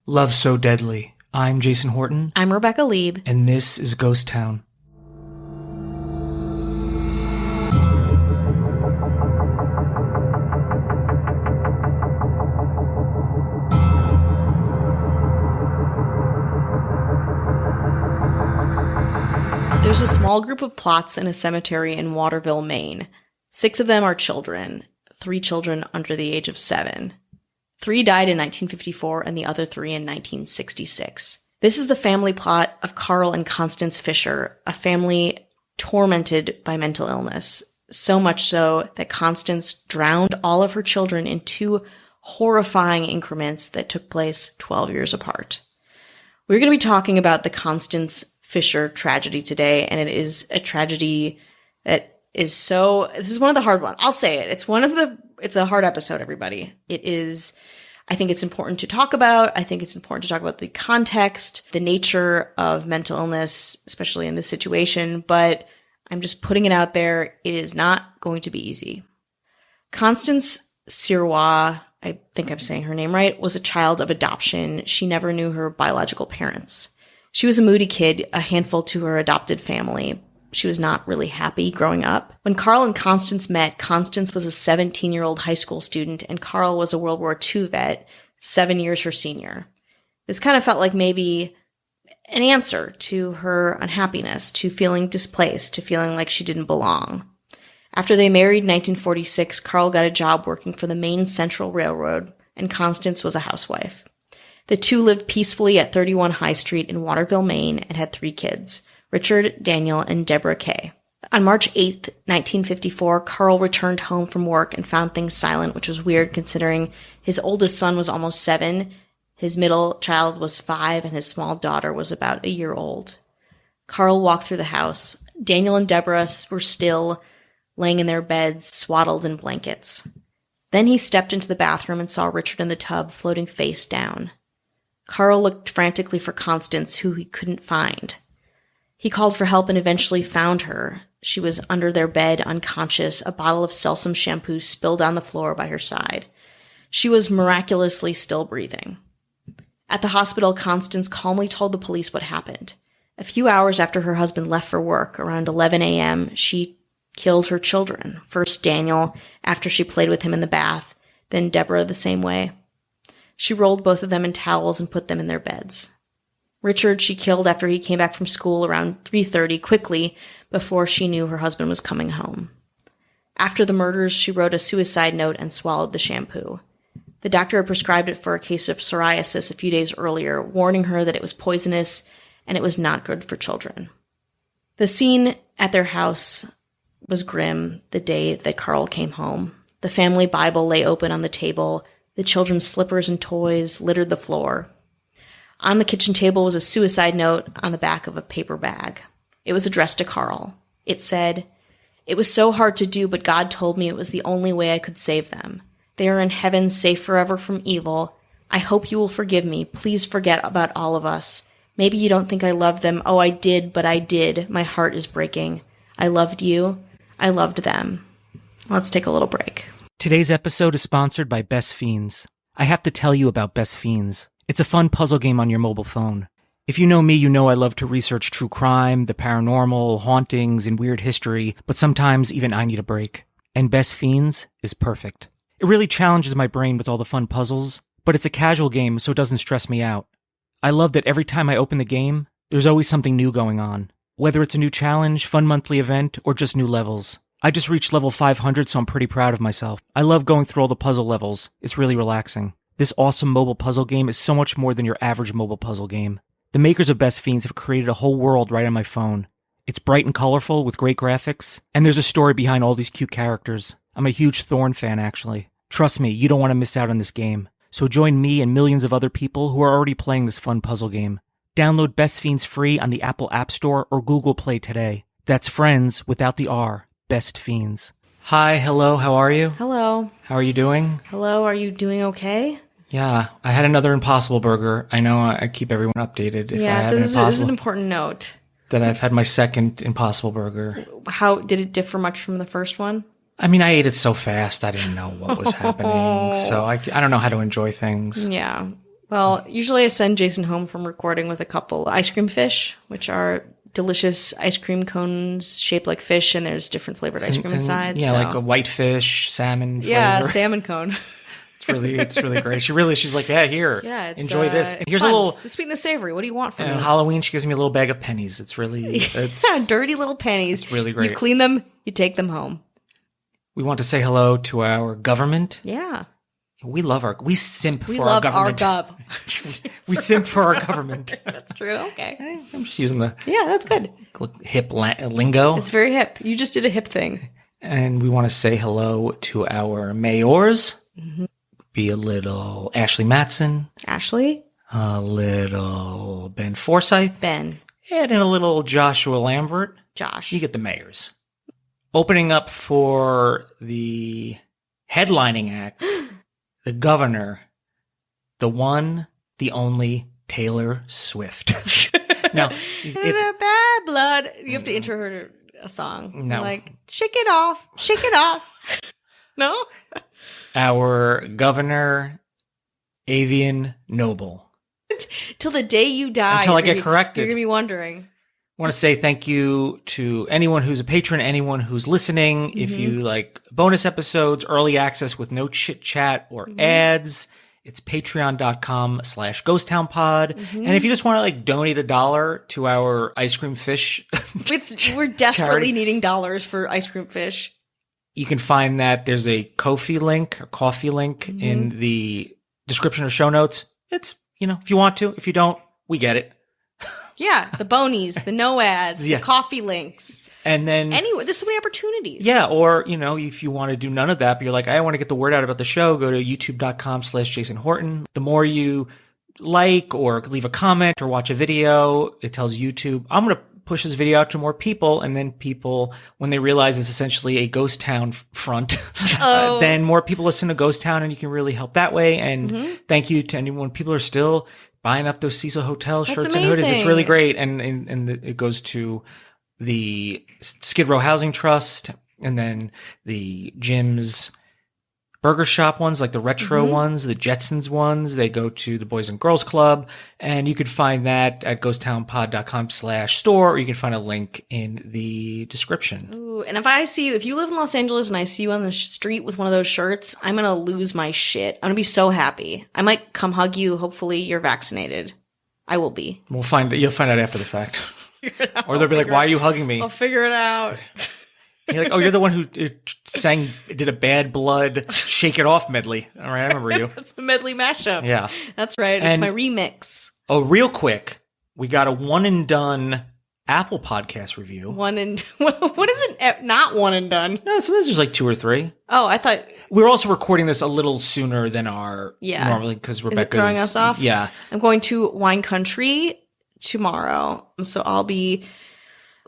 Love So Deadly. I'm Jason Horton. I'm Rebecca Lieb. And this is Ghost Town. There's a small group of plots in a cemetery in Waterville, Maine. 6 of them are children, 3 children under the age of 7. 3 died in 1954 and the other 3 in 1966. This is the family plot of Carl and Constance Fisher, a family tormented by mental illness, so much so that Constance drowned all of her children in 2 horrifying increments that took place 12 years apart. We're going to be talking about the Constance Fisher tragedy today, and it is a tragedy that is this is one of the hard ones. I'll say it. It's a hard episode, everybody. I think it's important to talk about. I think it's important to talk about the context, the nature of mental illness, especially in this situation, but I'm just putting it out there. It is not going to be easy. Constance Sirois, I think I'm saying her name right, was a child of adoption. She never knew her biological parents. She was a moody kid, a handful to her adopted family. She was not really happy growing up. When Carl and Constance met, Constance was a 17-year-old high school student, and Carl was a World War II vet, 7 years her senior. This kind of felt like maybe an answer to her unhappiness, to feeling displaced, to feeling like she didn't belong. After they married in 1946, Carl got a job working for the Maine Central Railroad, and Constance was a housewife. The 2 lived peacefully at 31 High Street in Waterville, Maine, and had 3 kids, Richard, Daniel, and Deborah Kay. On March 8th, 1954, Carl returned home from work and found things silent, which was weird considering his oldest son was almost 7, his middle child was 5, and his small daughter was about a year old. Carl walked through the house. Daniel and Deborah were still laying in their beds, swaddled in blankets. Then he stepped into the bathroom and saw Richard in the tub, floating face down. Carl looked frantically for Constance, who he couldn't find. He called for help and eventually found her. She was under their bed, unconscious, a bottle of Celsum shampoo spilled on the floor by her side. She was miraculously still breathing. At the hospital, Constance calmly told the police what happened. A few hours after her husband left for work, around 11 a.m., she killed her children. First Daniel, after she played with him in the bath, then Deborah the same way. She rolled both of them in towels and put them in their beds. Richard she killed after he came back from school around 3:30, quickly, before she knew her husband was coming home. After the murders, she wrote a suicide note and swallowed the shampoo. The doctor had prescribed it for a case of psoriasis a few days earlier, warning her that it was poisonous and it was not good for children. The scene at their house was grim the day that Carl came home. The family Bible lay open on the table. The children's slippers and toys littered the floor. On the kitchen table was a suicide note on the back of a paper bag. It was addressed to Carl. It said, "It was so hard to do, but God told me it was the only way I could save them. They are in heaven, safe forever from evil. I hope you will forgive me. Please forget about all of us. Maybe you don't think I loved them. Oh, I did, but I did. My heart is breaking. I loved you. I loved them." Let's take a little break. Today's episode is sponsored by Best Fiends. I have to tell you about Best Fiends. It's a fun puzzle game on your mobile phone. If you know me, you know I love to research true crime, the paranormal, hauntings, and weird history, but sometimes even I need a break. And Best Fiends is perfect. It really challenges my brain with all the fun puzzles, but it's a casual game, so it doesn't stress me out. I love that every time I open the game, there's always something new going on. Whether it's a new challenge, fun monthly event, or just new levels. I just reached level 500, so I'm pretty proud of myself. I love going through all the puzzle levels. It's really relaxing. This awesome mobile puzzle game is so much more than your average mobile puzzle game. The makers of Best Fiends have created a whole world right on my phone. It's bright and colorful with great graphics, and there's a story behind all these cute characters. I'm a huge Thorn fan, actually. Trust me, you don't want to miss out on this game. So join me and millions of other people who are already playing this fun puzzle game. Download Best Fiends free on the Apple App Store or Google Play today. That's friends without the R. Best Fiends. Hi, hello, how are you? Hello. How are you doing? Hello, are you doing okay? Yeah, I had another Impossible Burger. I know I keep everyone updated if I have this is an important note. That I've had my second Impossible Burger. How did it differ much from the first one? I mean, I ate it so fast, I didn't know what was happening. So I don't know how to enjoy things. Yeah. Well, usually I send Jason home from recording with a couple ice cream fish, which are delicious ice cream cones shaped like fish, and there's different flavored ice cream inside. Yeah, like a whitefish, salmon flavor. Yeah, salmon cone. It's really great. She's like, yeah, here, enjoy this. And here's fun. a little the sweet and the savory. What do you want from me? On Halloween, she gives me a little bag of pennies. It's dirty little pennies. It's really great. You clean them, you take them home. We want to say hello to our government. Yeah. We simp we for love our government. our gov. We simp for our government. That's true. Okay. I'm just using the that's good. Hip lingo. It's very hip. You just did a hip thing. And we want to say hello to our mayors. Mm-hmm. Be a little Ashley Matson. Ashley. A little Ben Forsyth. Ben. And a little Joshua Lambert. Josh. You get the mayors. Opening up for the headlining act, the governor, the one, the only Taylor Swift. Now, it's the bad blood. You have to intro her to a song. No. Like, shake it off. Shake it off. No? Our governor, Avian Noble. Till the day you die. Until I get corrected. You're going to be wondering. I want to say thank you to anyone who's a patron, anyone who's listening. Mm-hmm. If you like bonus episodes, early access with no chit chat or ads, it's patreon.com/ghosttownpod. And if you just want to like donate $1 to our ice cream fish, we're desperately needing dollars for ice cream fish. You can find that there's a Ko-fi link or coffee link in the description or show notes. It's, if you want to, if you don't, we get it. Yeah, the bonies, the no ads, the coffee links. And then anyway, there's so many opportunities. Yeah, or, if you want to do none of that, but you're like, I want to get the word out about the show, go to youtube.com/Jason Horton. The more you like or leave a comment or watch a video, it tells YouTube, I'm going to push this video out to more people. And then people, when they realize it's essentially a ghost town front, then more people listen to Ghost Town and you can really help that way. And thank you to anyone. People are still buying up those Cecil Hotel shirts and hoodies. It's really great. And it goes to the Skid Row Housing Trust and then the Jim's Burger Shop ones, like the retro ones, the Jetsons ones. They go to the Boys and Girls Club. And you can find that at ghosttownpod.com/store, or you can find a link in the description. Ooh, and if you live in Los Angeles and I see you on the street with one of those shirts, I'm going to lose my shit. I'm going to be so happy. I might come hug you. Hopefully you're vaccinated. I will be. You'll find out after the fact. Or they'll be like, why are you hugging me? I'll figure it out. And you're like, oh, you're the one who did a Bad Blood Shake It Off medley. All right, I remember you. That's a medley mashup. Yeah. That's right. It's my remix. Oh, real quick, we got a one and done Apple Podcast review. What is it? Not one and done. No, sometimes there's like 2 or 3. Oh, I thought we're also recording this a little sooner than our normally because Rebecca's throwing us off. Yeah, I'm going to Wine Country tomorrow, so I'll be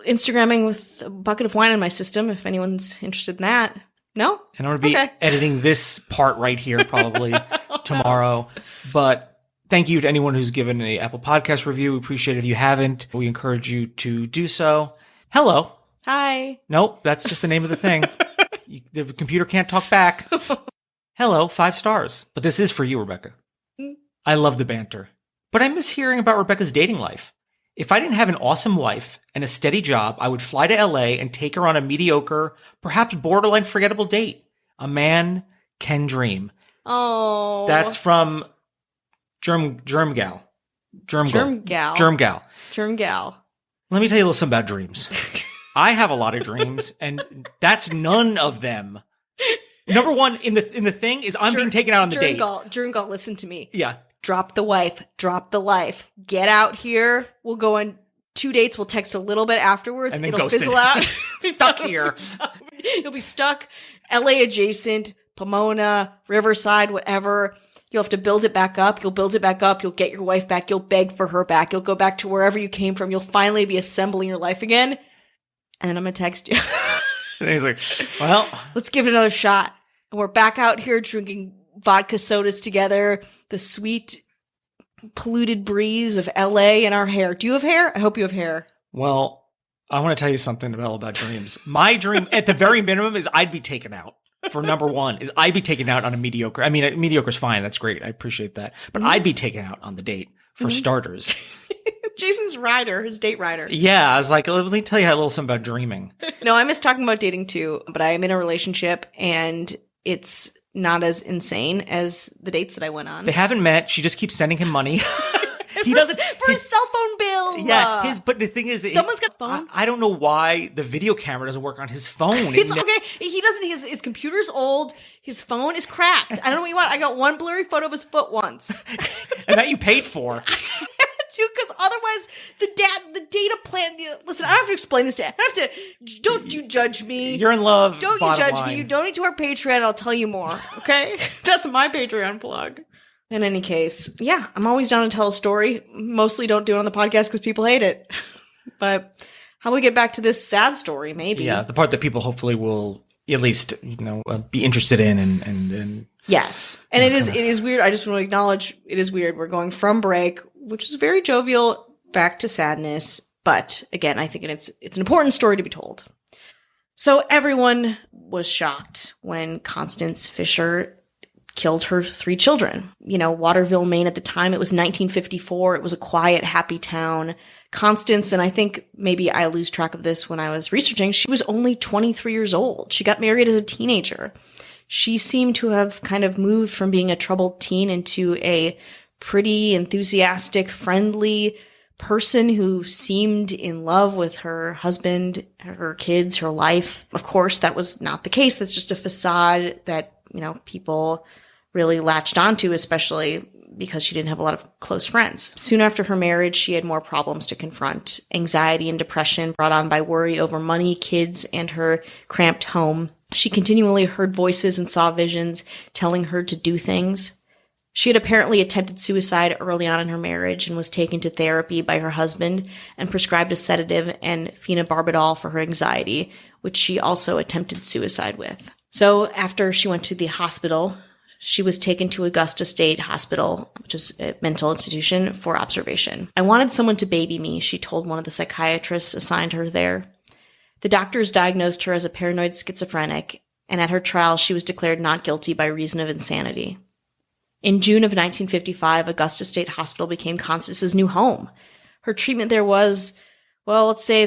Instagramming with a bucket of wine in my system. If anyone's interested in that, no. And I'm going to be editing this part right here probably tomorrow. But thank you to anyone who's given an Apple Podcast review. We appreciate it. If you haven't, we encourage you to do so. Hello. Hi. Nope, that's just the name of the thing. The computer can't talk back. Hello, 5 stars. But this is for you, Rebecca. I love the banter. But I miss hearing about Rebecca's dating life. If I didn't have an awesome wife and a steady job, I would fly to LA and take her on a mediocre, perhaps borderline forgettable date. A man can dream. Oh. That's from Germ Gal. Let me tell you a little something about dreams. I have a lot of dreams, and that's none of them. Number one in the thing is I'm being taken out on the date. Jerngal, listen to me. Yeah. Drop the wife. Drop the life. Get out here. We'll go on 2 dates. We'll text a little bit afterwards. And then it'll ghosted. fizzle out. Stuck here. You'll be stuck. LA adjacent, Pomona, Riverside, whatever. You'll have to build it back up. You'll build it back up. You'll get your wife back. You'll beg for her back. You'll go back to wherever you came from. You'll finally be assembling your life again. And then I'm going to text you. And he's like, well, let's give it another shot. And we're back out here drinking vodka sodas together. The sweet, polluted breeze of LA in our hair. Do you have hair? I hope you have hair. Well, I want to tell you something about dreams. My dream, at the very minimum, is I'd be taken out. for number one. Is I'd be taken out on a mediocre. I mean, mediocre's fine. That's great. I appreciate that. But I'd be taken out on the date for starters. Jason's rider, his date rider. Yeah, I was like, let me tell you a little something about dreaming. No, I miss talking about dating too, but I am in a relationship and it's not as insane as the dates that I went on. They haven't met. She just keeps sending him money. He doesn't for his cell phone bill. Yeah, but the thing is, someone's got a phone. I don't know why the video camera doesn't work on his phone. It's okay. He doesn't. His computer's old. His phone is cracked. I don't know what you want. I got one blurry photo of his foot once, and that you paid for. Because otherwise, the data plan. Listen, I don't have to explain this to you. I don't have to. Don't you judge me? You're in love. Don't you judge me? You donate to our Patreon. I'll tell you more. Okay, that's my Patreon plug. In any case, yeah, I'm always down to tell a story. Mostly don't do it on the podcast because people hate it. But how we get back to this sad story? Maybe. Yeah, the part that people hopefully will at least be interested in and. Yes, and it is weird. I just want to acknowledge it is weird. We're going from break, which is very jovial, back to sadness. But again, I think it's an important story to be told. So everyone was shocked when Constance Fisher killed her 3 children. Waterville, Maine at the time, it was 1954. It was a quiet, happy town. Constance, and I think maybe I lose track of this when I was researching, she was only 23 years old. She got married as a teenager. She seemed to have kind of moved from being a troubled teen into a pretty enthusiastic, friendly person who seemed in love with her husband, her kids, her life. Of course, that was not the case. That's just a facade that, people really latched onto, especially because she didn't have a lot of close friends. Soon after her marriage, she had more problems to confront. Anxiety and depression brought on by worry over money, kids, and her cramped home. She continually heard voices and saw visions telling her to do things. She had apparently attempted suicide early on in her marriage and was taken to therapy by her husband and prescribed a sedative and phenobarbital for her anxiety, which she also attempted suicide with. So after she went to the hospital, she was taken to Augusta State Hospital, which is a mental institution, for observation. I wanted someone to baby me, she told one of the psychiatrists assigned her there. The doctors diagnosed her as a paranoid schizophrenic, and at her trial, she was declared not guilty by reason of insanity. In June of 1955, Augusta State Hospital became Constance's new home. Her treatment there was, well, let's say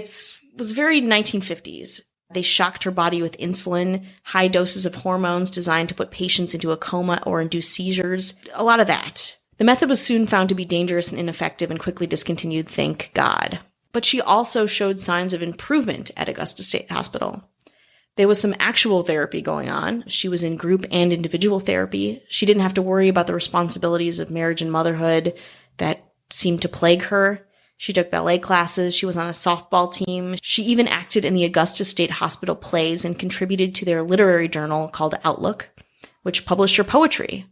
was very 1950s. They shocked her body with insulin, high doses of hormones designed to put patients into a coma or induce seizures, a lot of that. The method was soon found to be dangerous and ineffective and quickly discontinued, thank God. But she also showed signs of improvement at Augusta State Hospital. There was some actual therapy going on. She was in group and individual therapy. She didn't have to worry about the responsibilities of marriage and motherhood that seemed to plague her. She took ballet classes. She was on a softball team. She even acted in the Augusta State Hospital plays and contributed to their literary journal called Outlook, which published her poetry.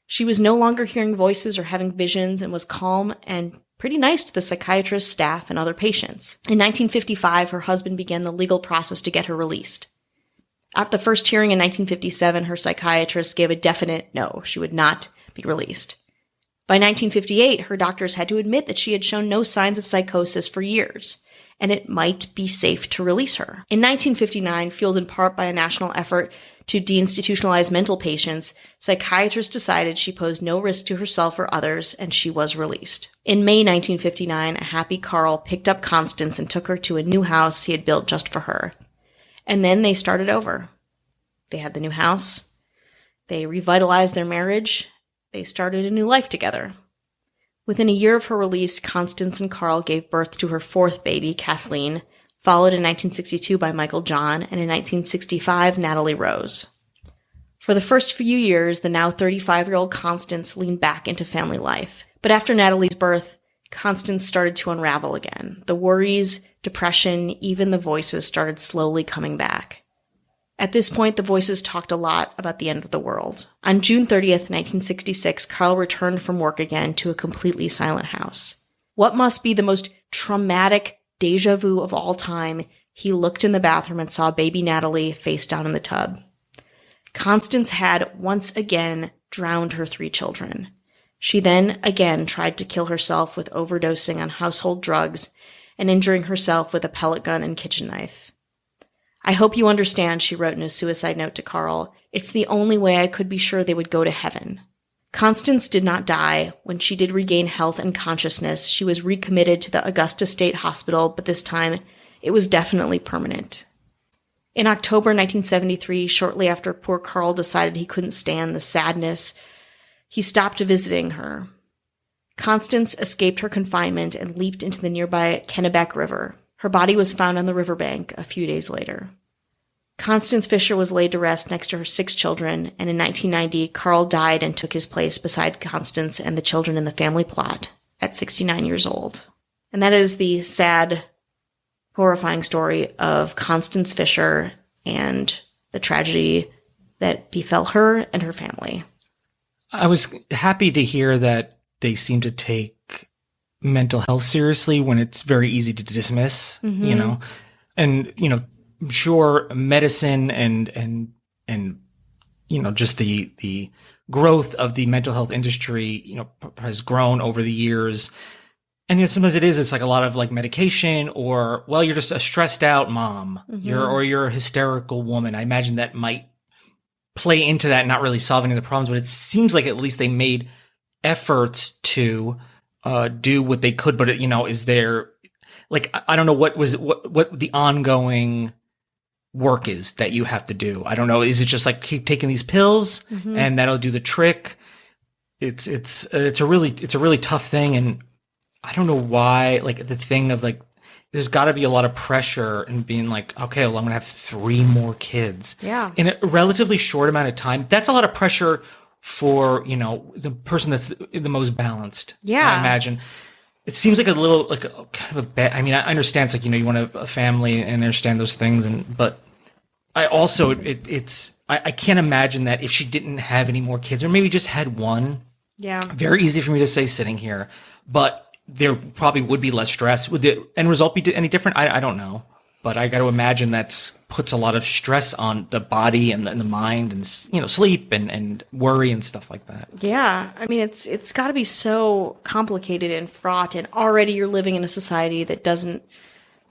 She was no longer hearing voices or having visions and was calm and pretty nice to the psychiatrist, staff, and other patients. In 1955, her husband began the legal process to get her released. At the first hearing in 1957, her psychiatrist gave a definite no, she would not be released. By 1958, her doctors had to admit that she had shown no signs of psychosis for years, and it might be safe to release her. In 1959, fueled in part by a national effort to deinstitutionalize mental patients, psychiatrists decided she posed no risk to herself or others, and she was released. In May 1959, a happy Carl picked up Constance and took her to a new house he had built just for her. And then they started over. They had the new house. They revitalized their marriage. They started a new life together. Within a year of her release, Constance and Carl gave birth to her 4th baby, Kathleen, followed in 1962 by Michael John, and in 1965, Natalie Rose. For the first few years, the now 35-year-old Constance leaned back into family life. But after Natalie's birth, Constance started to unravel again. The worries, depression, even the voices started slowly coming back. At this point, the voices talked a lot about the end of the world. On June 30th, 1966, Carl returned from work again to a completely silent house. What must be the most traumatic deja vu of all time, he looked in the bathroom and saw baby Natalie face down in the tub. Constance had once again drowned her 3 children. She then again tried to kill herself with overdosing on household drugs and injuring herself with a pellet gun and kitchen knife. I hope you understand, she wrote in a suicide note to Carl. It's the only way I could be sure they would go to heaven. Constance did not die. When she did regain health and consciousness, she was recommitted to the Augusta State Hospital, but this time it was definitely permanent. In October 1973, shortly after poor Carl decided he couldn't stand the sadness, he stopped visiting her. Constance escaped her confinement and leaped into the nearby Kennebec River. Her body was found on the riverbank a few days later. Constance Fisher was laid to rest next to her 6 children, and in 1990, Carl died and took his place beside Constance and the children in the family plot at 69 years old. And that is the sad, horrifying story of Constance Fisher and the tragedy that befell her and her family. I was happy to hear that they seem to take mental health seriously when it's very easy to dismiss, you know, and, you know, I'm sure medicine and, you know, just the growth of the mental health industry, you know, has grown over the years. And, you know, sometimes it's like a lot of like medication or, well, you're just a stressed out mom, you're a hysterical woman. I imagine that might play into that, not really solving the problems, but it seems like at least they made efforts to do what they could. But, you know, is there, like, I don't know what the ongoing work is that you have to do. I don't know. Is it just like keep taking these pills and that'll do the trick? It's a really tough thing. And I don't know why, like the thing of like, there's got to be a lot of pressure in being like, okay, well, I'm going to have 3 more kids. Yeah. In a relatively short amount of time. That's a lot of pressure for, you know, the person that's the most balanced. Yeah. I imagine. It seems like a little, like a kind of a bad, I mean, I understand it's like, you know, you want a family and understand those things. But I also, I can't imagine that if she didn't have any more kids or maybe just had one. Yeah. Very easy for me to say sitting here, but there probably would be less stress. Would the end result be any different? I don't know. But I got to imagine that puts a lot of stress on the body and the mind and, you know, sleep and worry and stuff like that. Yeah. I mean, it's got to be so complicated and fraught. And already you're living in a society that doesn't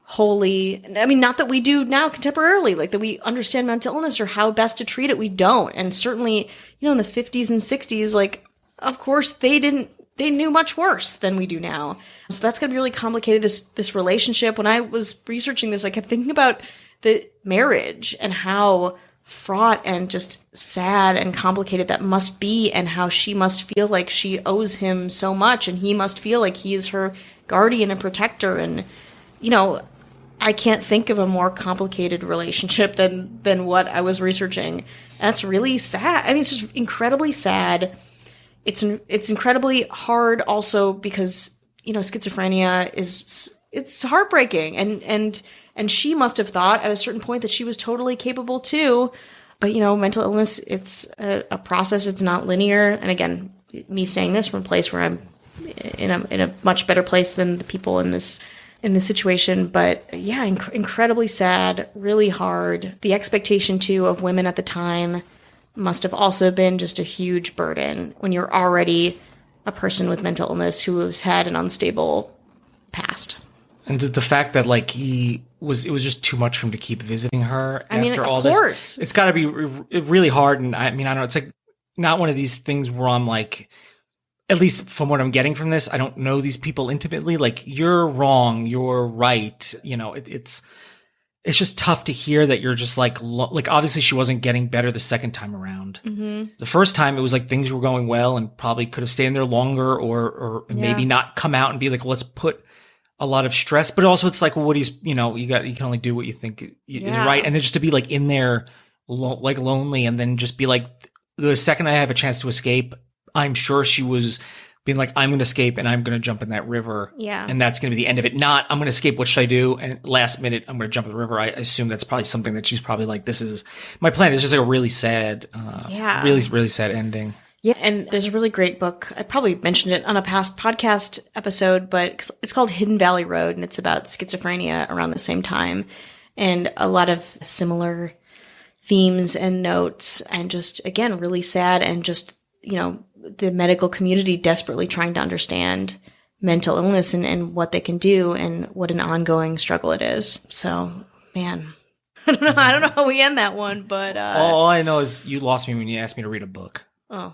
wholly, I mean, not that we do now contemporarily, like that we understand mental illness or how best to treat it. We don't. And certainly, you know, in the 50s and 60s, like, of course, they knew much worse than we do now. So that's going to be really complicated, this relationship. When I was researching this, I kept thinking about the marriage and how fraught and just sad and complicated that must be, and how she must feel like she owes him so much, and he must feel like he is her guardian and protector. And, you know, I can't think of a more complicated relationship than what I was researching. That's really sad. I mean, it's just incredibly sad. It's incredibly hard also because, you know, schizophrenia it's heartbreaking, and she must have thought at a certain point that she was totally capable too. But, you know, mental illness, it's a process. It's not linear. And again, me saying this from a place where I'm in a much better place than the people in this situation. But yeah, incredibly sad, really hard. The expectation too of women at the time must have also been just a huge burden when you're already a person with mental illness who has had an unstable past. And the fact that like it was just too much for him to keep visiting her after all this. It's got to be really hard. And I mean, I don't know. It's like not one of these things where I'm like, at least from what I'm getting from this, I don't know these people intimately. Like, you're wrong, you're right. You know, it's just tough to hear that you're just like obviously she wasn't getting better the second time around. The first time it was like things were going well and probably could have stayed in there longer or maybe not come out and be like, well, let's put a lot of stress. But also it's like, well, you can only do what you think is right. And then just to be like in there like lonely, and then just be like, the second I have a chance to escape, I'm sure she was being like, I'm going to escape and I'm going to jump in that river. Yeah. And that's going to be the end of it. Not, I'm going to escape. What should I do? And last minute, I'm going to jump in the river. I assume that's probably something that she's probably like, this is my plan. It's just like a really sad, really, really sad ending. Yeah. And there's a really great book. I probably mentioned it on a past podcast episode, but it's called Hidden Valley Road, and it's about schizophrenia around the same time. And a lot of similar themes and notes, and just, again, really sad, and just, you know, the medical community desperately trying to understand mental illness and what they can do and what an ongoing struggle it is. So, man. I don't know how we end that one, but All I know is you lost me when you asked me to read a book. oh.